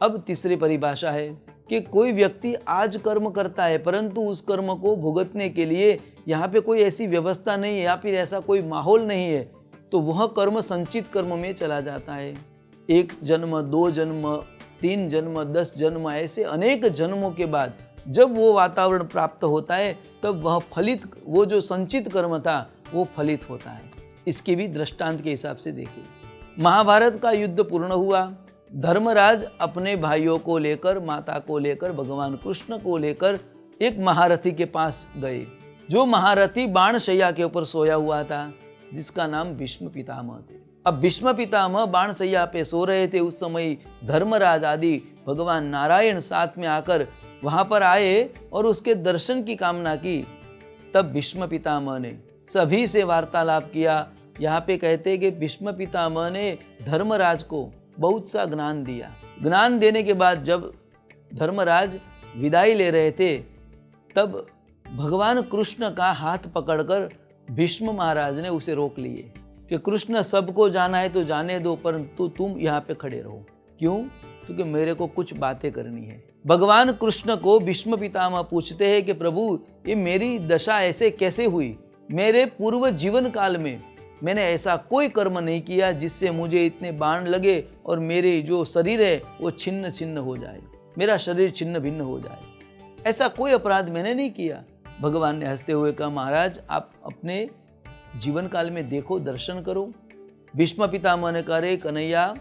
अब तीसरी परिभाषा है कि कोई व्यक्ति आज कर्म करता है परंतु उस कर्म को भुगतने के लिए यहाँ पे कोई ऐसी व्यवस्था नहीं है या फिर ऐसा कोई माहौल नहीं है, तो वह कर्म संचित कर्म में चला जाता है। 1 जन्म, 2 जन्म, 3 जन्म, 10 जन्म, ऐसे अनेक जन्मों के बाद जब वो वातावरण प्राप्त होता है तब वह फलित, वो जो संचित कर्म था वो फलित होता है। इसके भी दृष्टांत के हिसाब से देखिए। महाभारत का युद्ध पूर्ण हुआ, धर्मराज अपने भाइयों को लेकर, माता को लेकर, भगवान कृष्ण को लेकर एक महारथी के पास गए, जो महारथी बाणशैया के ऊपर सोया हुआ था, जिसका नाम भीष्म पितामह थे। अब भीष्म पितामह बाणशैया पे सो रहे थे। उस समय धर्मराज आदि भगवान नारायण साथ में आकर वहां पर आए और उसके दर्शन की कामना की। तब भीष्म पितामह ने सभी से वार्तालाप किया। यहाँ पे कहते हैं कि भीष्म पितामह ने धर्मराज को बहुत सा ज्ञान दिया। ज्ञान देने के बाद जब धर्मराज विदाई ले रहे थे तब भगवान कृष्ण का हाथ पकड़कर भीष्म महाराज ने उसे रोक लिए कि कृष्ण, सबको जाना है तो जाने दो, परंतु तुम यहाँ पे खड़े रहो। क्यों? क्योंकि मेरे को कुछ बातें करनी है। भगवान कृष्ण को भीष्म पितामह पूछते हैं कि प्रभु, ये मेरी दशा ऐसे कैसे हुई? मेरे पूर्व जीवन काल में मैंने ऐसा कोई कर्म नहीं किया जिससे मुझे इतने बाण लगे और मेरे जो शरीर है वो छिन्न छिन्न हो जाए, मेरा शरीर छिन्न भिन्न हो जाए। ऐसा कोई अपराध मैंने नहीं किया। भगवान ने हंसते हुए कहा, महाराज आप अपने जीवन काल में देखो, दर्शन करो। भीष्म पितामह ने कहा, रे कन्हैया,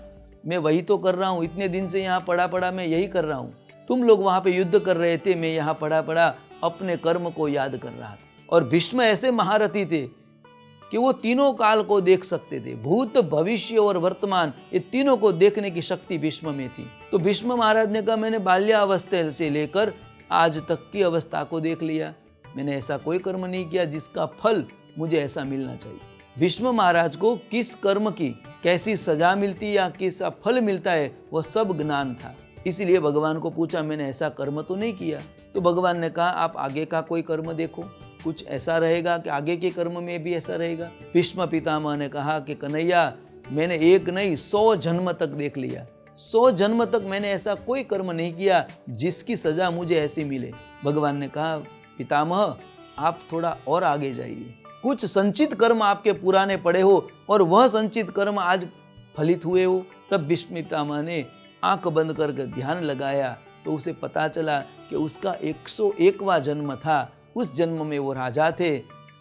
मैं वही तो कर रहा हूँ, इतने दिन से यहाँ पड़ा पड़ा मैं यही कर रहा हूँ। तुम लोग वहाँ पे युद्ध कर रहे थे, मैं यहाँ पड़ा पड़ा अपने कर्म को याद कर रहा था। और भीष्म ऐसे महारथी थे कि वो तीनों काल को देख सकते थे, भूत, भविष्य और वर्तमान, ये तीनों को देखने की शक्ति भीष्म में थी। तो भीष्म महाराज ने कहा, मैंने बाल्यावस्था से लेकर आज तक की अवस्था को देख लिया, मैंने ऐसा कोई कर्म नहीं किया जिसका फल मुझे ऐसा मिलना चाहिए। भीष्म महाराज को किस कर्म की कैसी सजा मिलती या किस फल मिलता है वह सब ज्ञान था। इसलिए भगवान को पूछा, मैंने ऐसा कर्म तो नहीं किया। तो भगवान ने कहा, आप आगे का कोई कर्म देखो, कुछ ऐसा रहेगा कि आगे के कर्म में भी ऐसा रहेगा। भीष्म पितामह ने कहा कि कन्हैया, मैंने 1 नहीं 100 जन्म तक देख लिया, 100 जन्म तक मैंने ऐसा कोई कर्म नहीं किया जिसकी सजा मुझे ऐसी मिले। भगवान ने कहा, पितामह आप थोड़ा और आगे जाइए, कुछ संचित कर्म आपके पुराने पड़े हो और वह संचित कर्म आज फलित हुए हो। तब भीष्म पितामह ने आंख बंद करके ध्यान लगाया तो उसे पता चला कि उसका 101वां जन्म था। उस जन्म में वो राजा थे।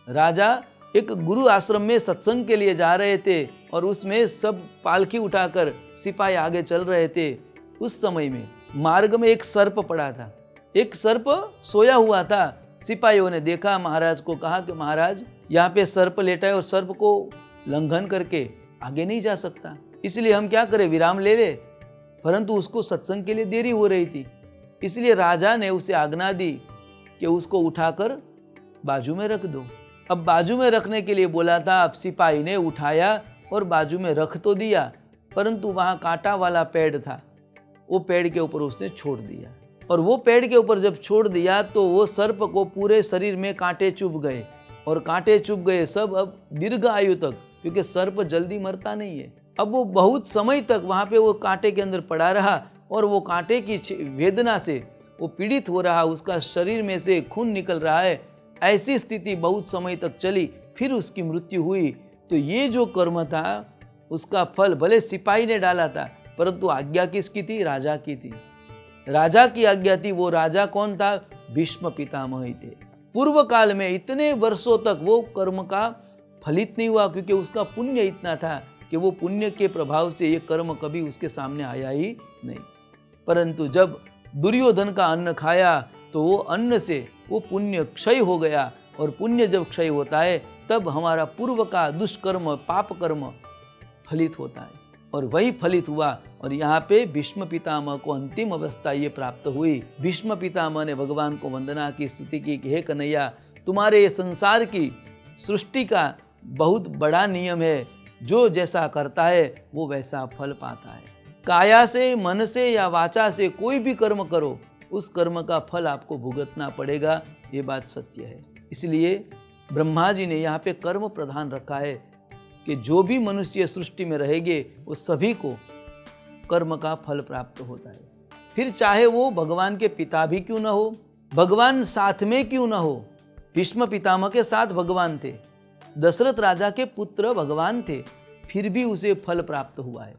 राजा एक गुरु आश्रम में सत्संग के लिए जा रहे थे और उसमें सब पालकी उठाकर सिपाही आगे चल रहे थे। उस समय में मार्ग में एक सर्प पड़ा था, एक सर्प सोया हुआ था। सिपाहियों ने देखा, महाराज को कहा कि महाराज, यहाँ पे सर्प लेटा है और सर्प को लंघन करके आगे नहीं जा सकता, इसलिए हम क्या करें, विराम ले ले। परंतु उसको सत्संग के लिए देरी हो रही थी, इसलिए राजा ने उसे आज्ञा दी कि उसको उठाकर बाजू में रख दो। अब बाजू में रखने के लिए बोला था, अब सिपाही ने उठाया और बाजू में रख तो दिया, परंतु वहाँ कांटा वाला पेड़ था, वो पेड़ के ऊपर उसने छोड़ दिया। और वो पेड़ के ऊपर जब छोड़ दिया तो वो सर्प को पूरे शरीर में कांटे चुभ गए और कांटे चुभ गए सब अब दीर्घ आयु तक, क्योंकि सर्प जल्दी मरता नहीं है। अब वो बहुत समय तक वहाँ पे वो कांटे के अंदर पड़ा रहा और वो कांटे की वेदना से वो पीड़ित हो रहा, उसका शरीर में से खून निकल रहा है। ऐसी स्थिति बहुत समय तक चली, फिर उसकी मृत्यु हुई। तो ये जो कर्म था उसका फल भले सिपाही ने डाला था, परंतु आज्ञा किसकी थी? राजा की थी। राजा की आज्ञा थी। वो राजा कौन था? भीष्म पितामह ही थे। पूर्व काल में इतने वर्षों तक वो कर्म का फलित नहीं हुआ, क्योंकि उसका पुण्य इतना था कि वो पुण्य के प्रभाव से ये कर्म कभी उसके सामने आया ही नहीं। परंतु जब दुर्योधन का अन्न खाया तो वो अन्न से वो पुण्य क्षय हो गया, और पुण्य जब क्षय होता है तब हमारा पूर्व का दुष्कर्म, पाप कर्म फलित होता है, और वही फलित हुआ। और यहाँ पे भीष्म पितामह को अंतिम अवस्था ये प्राप्त हुई। भीष्म पितामह ने भगवान को वंदना की, स्तुति की कि हे कन्हैया, तुम्हारे ये संसार की सृष्टि का बहुत बड़ा नियम है, जो जैसा करता है वो वैसा फल पाता है। काया से, मन से या वाचा से कोई भी कर्म करो, उस कर्म का फल आपको भुगतना पड़ेगा, ये बात सत्य है। इसलिए ब्रह्मा जी ने यहाँ पे कर्म प्रधान रखा है कि जो भी मनुष्य सृष्टि में रहेंगे वो सभी को कर्म का फल प्राप्त होता है। फिर चाहे वो भगवान के पिता भी क्यों न हो, भगवान साथ में क्यों न हो। भीष्म पितामह के साथ भगवान थे, दशरथ राजा के पुत्र भगवान थे, फिर भी उसे फल प्राप्त हुआ है।